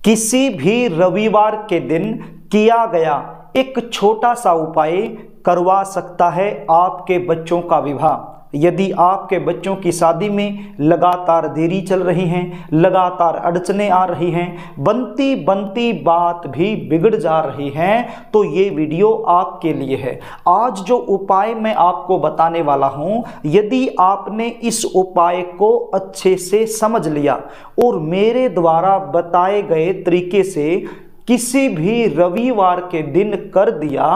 किसी भी रविवार के दिन किया गया एक छोटा सा उपाय करवा सकता है आपके बच्चों का विवाह। यदि आपके बच्चों की शादी में लगातार देरी चल रही है, लगातार अड़चने आ रही हैं, बनती बनती बात भी बिगड़ जा रही हैं, तो ये वीडियो आपके लिए है। आज जो उपाय मैं आपको बताने वाला हूं, यदि आपने इस उपाय को अच्छे से समझ लिया और मेरे द्वारा बताए गए तरीके से किसी भी रविवार के दिन कर दिया,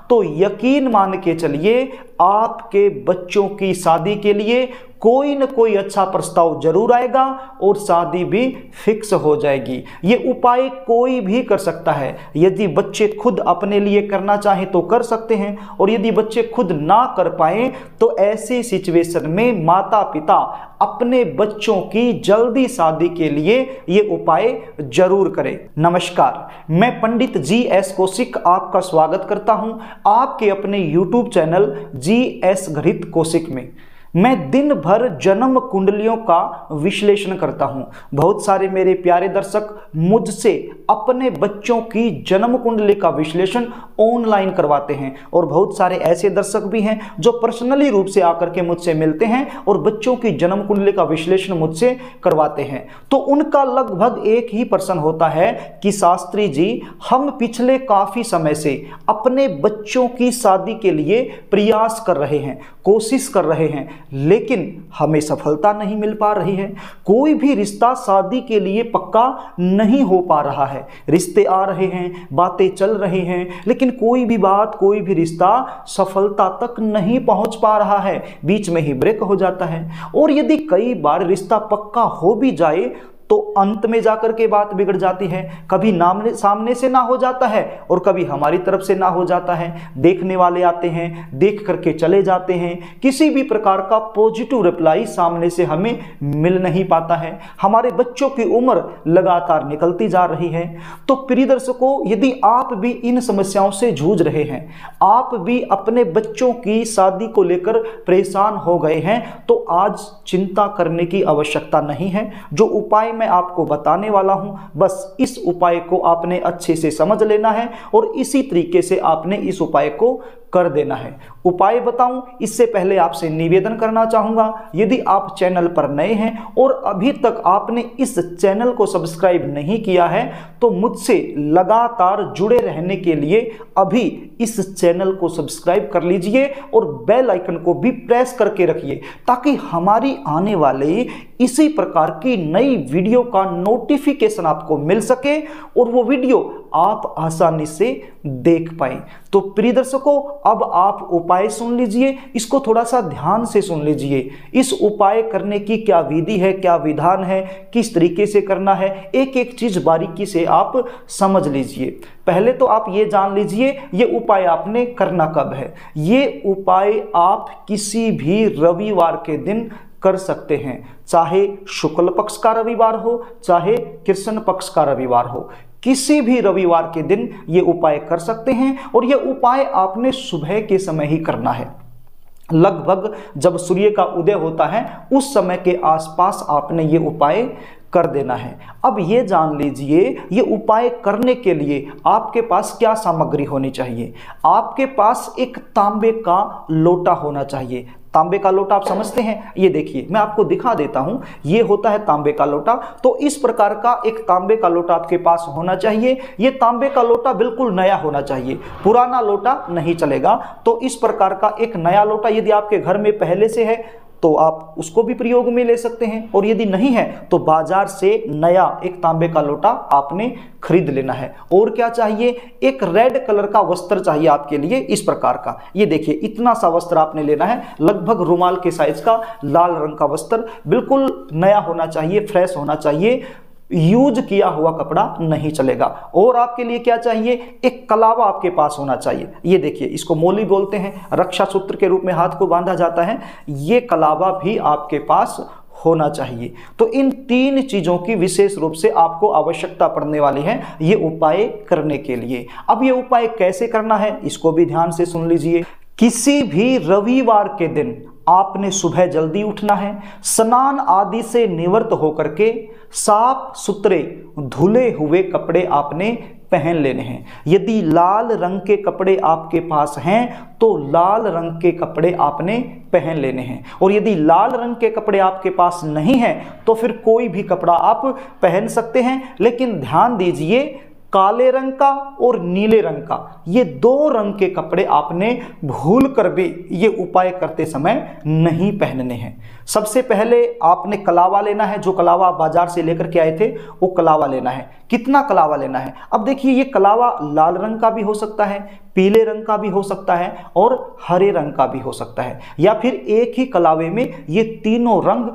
तो यकीन मान के चलिए आपके बच्चों की शादी के लिए कोई न कोई अच्छा प्रस्ताव जरूर आएगा और शादी भी फिक्स हो जाएगी। ये उपाय कोई भी कर सकता है। यदि बच्चे खुद अपने लिए करना चाहें तो कर सकते हैं, और यदि बच्चे खुद ना कर पाए तो ऐसी सिचुएशन में माता पिता अपने बच्चों की जल्दी शादी के लिए ये उपाय जरूर करें। नमस्कार, मैं पंडित GS कौशिक आपका स्वागत करता हूं आपके अपने YouTube चैनल GS गणित कौशिक में। मैं दिन भर जन्म कुंडलियों का विश्लेषण करता हूं। बहुत सारे मेरे प्यारे दर्शक मुझसे अपने बच्चों की जन्म कुंडली का विश्लेषण ऑनलाइन करवाते हैं, और बहुत सारे ऐसे दर्शक भी हैं जो पर्सनली रूप से आकर के मुझसे मिलते हैं और बच्चों की जन्म कुंडली का विश्लेषण मुझसे करवाते हैं। तो उनका लगभग एक ही प्रश्न होता है कि शास्त्री जी, हम पिछले काफी समय से अपने बच्चों की शादी के लिए प्रयास कर रहे हैं, कोशिश कर रहे हैं, लेकिन हमें सफलता नहीं मिल पा रही है। कोई भी रिश्ता शादी के लिए पक्का नहीं हो पा रहा है। रिश्ते आ रहे हैं, बातें चल रही हैं, लेकिन कोई भी बात, कोई भी रिश्ता सफलता तक नहीं पहुंच पा रहा है, बीच में ही ब्रेक हो जाता है। और यदि कई बार रिश्ता पक्का हो भी जाए तो अंत में जाकर के बात बिगड़ जाती है। कभी नामने सामने से ना हो जाता है और कभी हमारी तरफ से ना हो जाता है। देखने वाले आते हैं, देख करके चले जाते हैं, किसी भी प्रकार का पॉजिटिव रिप्लाई सामने से हमें मिल नहीं पाता है। हमारे बच्चों की उम्र लगातार निकलती जा रही है। तो प्रिय दर्शकों, यदि आप भी इन समस्याओं से जूझ रहे हैं, आप भी अपने बच्चों की शादी को लेकर परेशान हो गए हैं, तो आज चिंता करने की आवश्यकता नहीं है। जो उपाय मैं आपको बताने वाला हूं, बस इस उपाय को आपने अच्छे से समझ लेना है और इसी तरीके से आपने इस उपाय को कर देना है। उपाय बताऊं इससे पहले आपसे निवेदन करना चाहूंगा, यदि आप चैनल पर नए हैं और अभी तक आपने इस चैनल को सब्सक्राइब नहीं किया है, तो मुझसे लगातार जुड़े रहने के लिए अभी इस चैनल को सब्सक्राइब कर लीजिए और बेल आइकन को भी प्रेस करके रखिए, ताकि हमारी आने वाले इसी प्रकार की नई वीडियो का नोटिफिकेशन आपको मिल सके और वो वीडियो आप आसानी से देख पाएं। तो प्रिय दर्शकों, अब आप उपाय सुन लीजिए, इसको थोड़ा सा ध्यान से सुन लीजिए। इस उपाय करने की क्या विधि है, क्या विधान है, किस तरीके से करना है, एक एक चीज बारीकी से आप समझ लीजिए। पहले तो आप ये जान लीजिए ये उपाय आपने करना कब है। ये उपाय आप किसी भी रविवार के दिन कर सकते हैं, चाहे शुक्ल पक्ष का रविवार हो, चाहे कृष्ण पक्ष का रविवार हो। किसी भी रविवार के दिन ये उपाय कर सकते हैं, और ये उपाय आपने सुबह के समय ही करना है। लगभग जब सूर्य का उदय होता है उस समय के आसपास आपने ये उपाय कर देना है। अब ये जान लीजिए ये उपाय करने के लिए आपके पास क्या सामग्री होनी चाहिए। आपके पास एक तांबे का लोटा होना चाहिए। तांबे का लोटा आप समझते हैं, ये देखिए मैं आपको दिखा देता हूं, ये होता है तांबे का लोटा। तो इस प्रकार का एक तांबे का लोटा आपके पास होना चाहिए। ये तांबे का लोटा बिल्कुल नया होना चाहिए, पुराना लोटा नहीं चलेगा। तो इस प्रकार का एक नया लोटा यदि आपके घर में पहले से है तो आप उसको भी प्रयोग में ले सकते हैं, और यदि नहीं है तो बाजार से नया एक तांबे का लोटा आपने खरीद लेना है। और क्या चाहिए, एक रेड कलर का वस्त्र चाहिए आपके लिए, इस प्रकार का। ये देखिए इतना सा वस्त्र आपने लेना है, लगभग रुमाल के साइज का लाल रंग का वस्त्र, बिल्कुल नया होना चाहिए, फ्रेश होना चाहिए, यूज किया हुआ कपड़ा नहीं चलेगा। और आपके लिए क्या चाहिए, एक कलावा आपके पास होना चाहिए। ये देखिए इसको मोली बोलते हैं, रक्षा सूत्र के रूप में हाथ को बांधा जाता है। ये कलावा भी आपके पास होना चाहिए। तो इन तीन चीजों की विशेष रूप से आपको आवश्यकता पड़ने वाली है ये उपाय करने के लिए। अब ये उपाय कैसे करना है इसको भी ध्यान से सुन लीजिए। किसी भी रविवार के दिन आपने सुबह जल्दी उठना है, स्नान आदि से निवृत्त होकर के साफ सुथरे धुले हुए कपड़े आपने पहन लेने हैं। यदि लाल रंग के कपड़े आपके पास हैं तो लाल रंग के कपड़े आपने पहन लेने हैं, और यदि लाल रंग के कपड़े आपके पास नहीं हैं तो फिर कोई भी कपड़ा आप पहन सकते हैं। लेकिन ध्यान दीजिए, काले रंग का और नीले रंग का, ये दो रंग के कपड़े आपने भूल कर भी ये उपाय करते समय नहीं पहनने हैं। सबसे पहले आपने कलावा लेना है, जो कलावा आप बाजार से लेकर के आए थे वो कलावा लेना है। कितना कलावा लेना है? अब देखिए, ये कलावा लाल रंग का भी हो सकता है, पीले रंग का भी हो सकता है और हरे रंग का भी हो सकता है, या फिर एक ही कलावे में ये तीनों रंग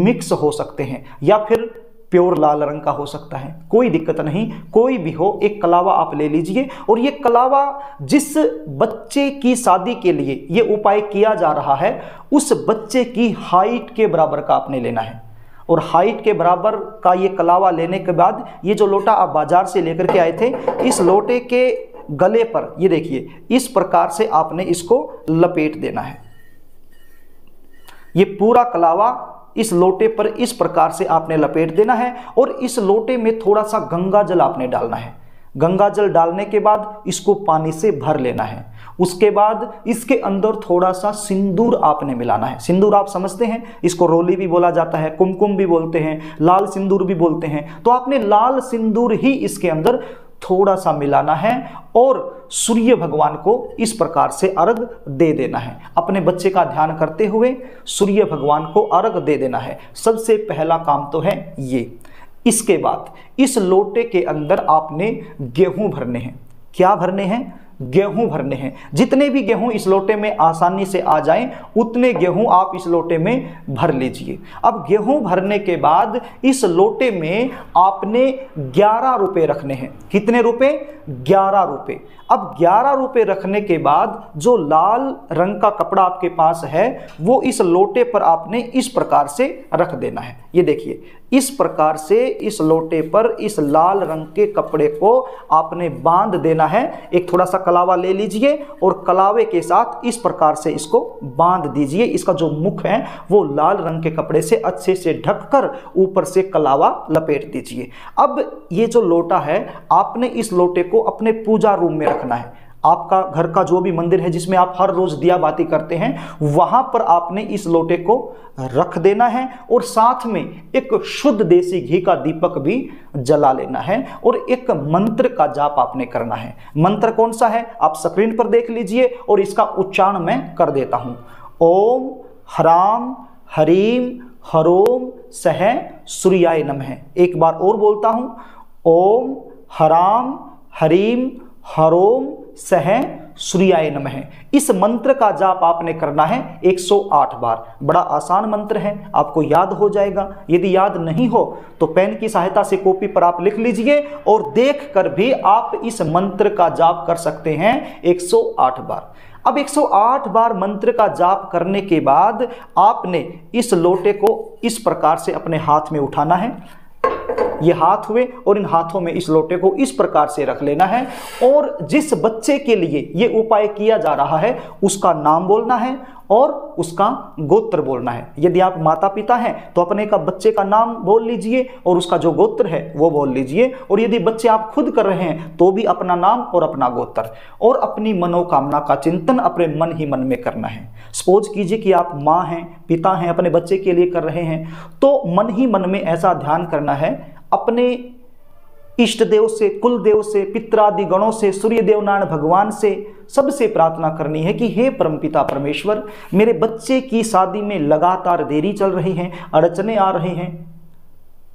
मिक्स हो सकते हैं, या फिर प्योर लाल रंग का हो सकता है। कोई दिक्कत नहीं, कोई भी हो, एक कलावा आप ले लीजिए। और ये कलावा जिस बच्चे की शादी के लिए ये उपाय किया जा रहा है उस बच्चे की हाइट के बराबर का आपने लेना है, और हाइट के बराबर का ये कलावा लेने के बाद ये जो लोटा आप बाजार से लेकर के आए थे, इस लोटे के गले पर ये देखिए इस प्रकार से आपने इसको लपेट देना है। ये पूरा कलावा इस लोटे पर इस प्रकार से आपने लपेट देना है, और इस लोटे में थोड़ा सा गंगा जल आपने डालना है। गंगा जल डालने के बाद इसको पानी से भर लेना है। उसके बाद इसके अंदर थोड़ा सा सिंदूर आपने मिलाना है। सिंदूर आप समझते हैं, इसको रोली भी बोला जाता है, कुमकुम भी बोलते हैं, लाल सिंदूर भी बोलते हैं। तो आपने लाल सिंदूर ही इसके अंदर थोड़ा सा मिलाना है और सूर्य भगवान को इस प्रकार से अर्घ दे देना है। अपने बच्चे का ध्यान करते हुए सूर्य भगवान को अर्घ दे देना है। सबसे पहला काम तो है ये। इसके बाद इस लोटे के अंदर आपने गेहूं भरने हैं। क्या भरने हैं? गेहूं भरने हैं। जितने भी गेहूं इस लोटे में आसानी से आ जाएं उतने गेहूं आप इस लोटे में भर लीजिए। अब गेहूं भरने के बाद इस लोटे में आपने 11 रुपए रखने हैं। कितने रुपए? 11 रुपए। अब 11 रुपए रखने के बाद जो लाल रंग का कपड़ा आपके पास है वो इस लोटे पर आपने इस प्रकार से रख देना है। ये देखिए, इस प्रकार से इस लोटे पर इस लाल रंग के कपड़े को आपने बांध देना है। एक थोड़ा सा कलावा ले लीजिए और कलावे के साथ इस प्रकार से इसको बांध दीजिए। इसका जो मुख है वो लाल रंग के कपड़े से अच्छे से ढककर ऊपर से कलावा लपेट दीजिए। अब ये जो लोटा है आपने इस लोटे को अपने पूजा रूम में रखना है। आपका घर का जो भी मंदिर है जिसमें आप हर रोज दिया बाती करते हैं वहां पर आपने इस लोटे को रख देना है, और साथ में एक शुद्ध देसी घी का दीपक भी जला लेना है, और एक मंत्र का जाप आपने करना है। मंत्र कौन सा है आप स्क्रीन पर देख लीजिए और इसका उच्चारण मैं कर देता हूं। ओम ह्राम हरीम हरोम सह सूर्याय नमः। एक बार और बोलता हूं, ओम ह्राम हरीम हरोम सह सूर्याय नमः। इस मंत्र का जाप आपने करना है 108 बार। बड़ा आसान मंत्र है, आपको याद हो जाएगा। यदि याद नहीं हो तो पेन की सहायता से कॉपी पर आप लिख लीजिए और देख कर भी आप इस मंत्र का जाप कर सकते हैं 108 बार। अब 108 बार मंत्र का जाप करने के बाद आपने इस लोटे को इस प्रकार से अपने हाथ में उठाना है। ये हाथ हुए और इन हाथों में इस लोटे को इस प्रकार से रख लेना है, और जिस बच्चे के लिए ये उपाय किया जा रहा है उसका नाम बोलना है और उसका गोत्र बोलना है। यदि आप माता पिता हैं तो अपने का बच्चे का नाम बोल लीजिए और उसका जो गोत्र है वो बोल लीजिए, और यदि बच्चे आप खुद कर रहे हैं तो भी अपना नाम और अपना गोत्र, और अपनी मनोकामना का चिंतन अपने मन ही मन में करना है। सपोज कीजिए कि आप माँ हैं, पिता हैं, अपने बच्चे के लिए कर रहे हैं, तो मन ही मन में ऐसा ध्यान करना है, अपने इष्ट देव से, कुल देव से, पितरादि गणों से, सूर्य देवनारायण भगवान से सबसे प्रार्थना करनी है कि हे परमपिता परमेश्वर, मेरे बच्चे की शादी में लगातार देरी चल रही है, अड़चने आ रही हैं,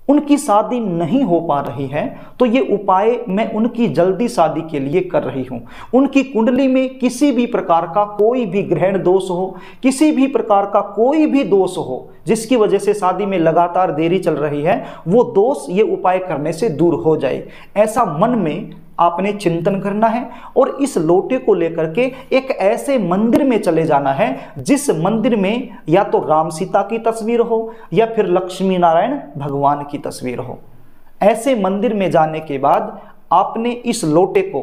उनकी शादी नहीं हो पा रही है, तो ये उपाय मैं उनकी जल्दी शादी के लिए कर रही हूँ। उनकी कुंडली में किसी भी प्रकार का कोई भी ग्रहण दोष हो, किसी भी प्रकार का कोई भी दोष हो जिसकी वजह से शादी में लगातार देरी चल रही है, वो दोष ये उपाय करने से दूर हो जाए, ऐसा मन में आपने चिंतन करना है। और इस लोटे को लेकर के एक ऐसे मंदिर में चले जाना है जिस मंदिर में या तो राम सीता की तस्वीर हो या फिर लक्ष्मी नारायण भगवान की तस्वीर हो। ऐसे मंदिर में जाने के बाद आपने इस लोटे को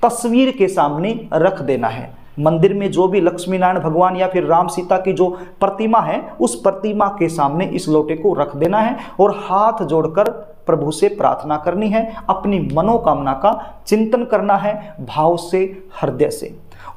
तस्वीर के सामने रख देना है। मंदिर में जो भी लक्ष्मी नारायण भगवान या फिर राम सीता की जो प्रतिमा है, उस प्रतिमा के सामने इस लोटे को रख देना है और हाथ जोड़कर प्रभु से प्रार्थना करनी है, अपनी मनोकामना का चिंतन करना है भाव से, हृदय से।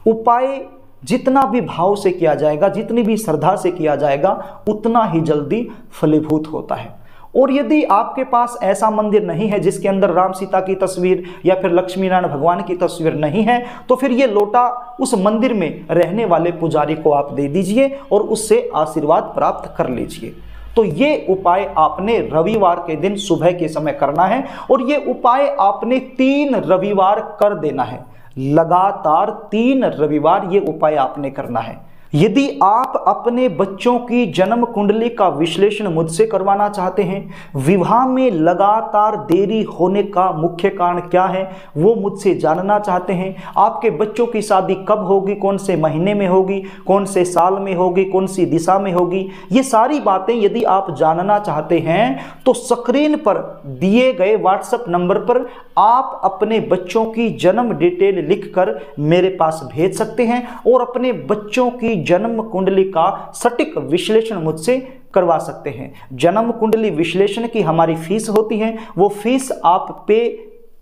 उपाय जितना भी भाव से किया जाएगा, जितनी भी श्रद्धा से किया जाएगा, उतना ही जल्दी फलीभूत होता है। और यदि आपके पास ऐसा मंदिर नहीं है जिसके अंदर राम सीता की तस्वीर या फिर लक्ष्मी नारायण भगवान की तस्वीर नहीं है, तो फिर ये लोटा उस मंदिर में रहने वाले पुजारी को आप दे दीजिए और उससे आशीर्वाद प्राप्त कर लीजिए। तो ये उपाय आपने रविवार के दिन सुबह के समय करना है और ये उपाय आपने 3 रविवार कर देना है। लगातार 3 रविवार ये उपाय आपने करना है। यदि आप अपने बच्चों की जन्म कुंडली का विश्लेषण मुझसे करवाना चाहते हैं, विवाह में लगातार देरी होने का मुख्य कारण क्या है वो मुझसे जानना चाहते हैं, आपके बच्चों की शादी कब होगी, कौन से महीने में होगी, कौन से साल में होगी, कौन सी दिशा में होगी, ये सारी बातें यदि आप जानना चाहते हैं तो स्क्रीन पर दिए गए व्हाट्सएप नंबर पर आप अपने बच्चों की जन्म डिटेल लिखकर मेरे पास भेज सकते हैं और अपने बच्चों की जन्म कुंडली का सटीक विश्लेषण मुझसे करवा सकते हैं। जन्म कुंडली विश्लेषण की हमारी फीस होती है, वो फीस आप पे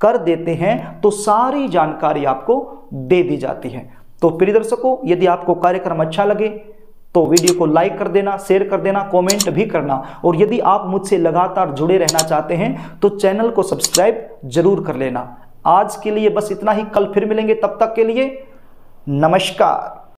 कर देते हैं तो सारी जानकारी आपको दे दी जाती है। तो प्रिय दर्शकों, यदि आपको कार्यक्रम अच्छा लगे तो वीडियो को लाइक कर देना, शेयर कर देना, कमेंट भी करना और यदि आप मुझसे लगातार जुड़े रहना चाहते हैं तो चैनल को सब्सक्राइब जरूर कर लेना। आज के लिए बस इतना ही, कल फिर मिलेंगे, तब तक के लिए नमस्कार।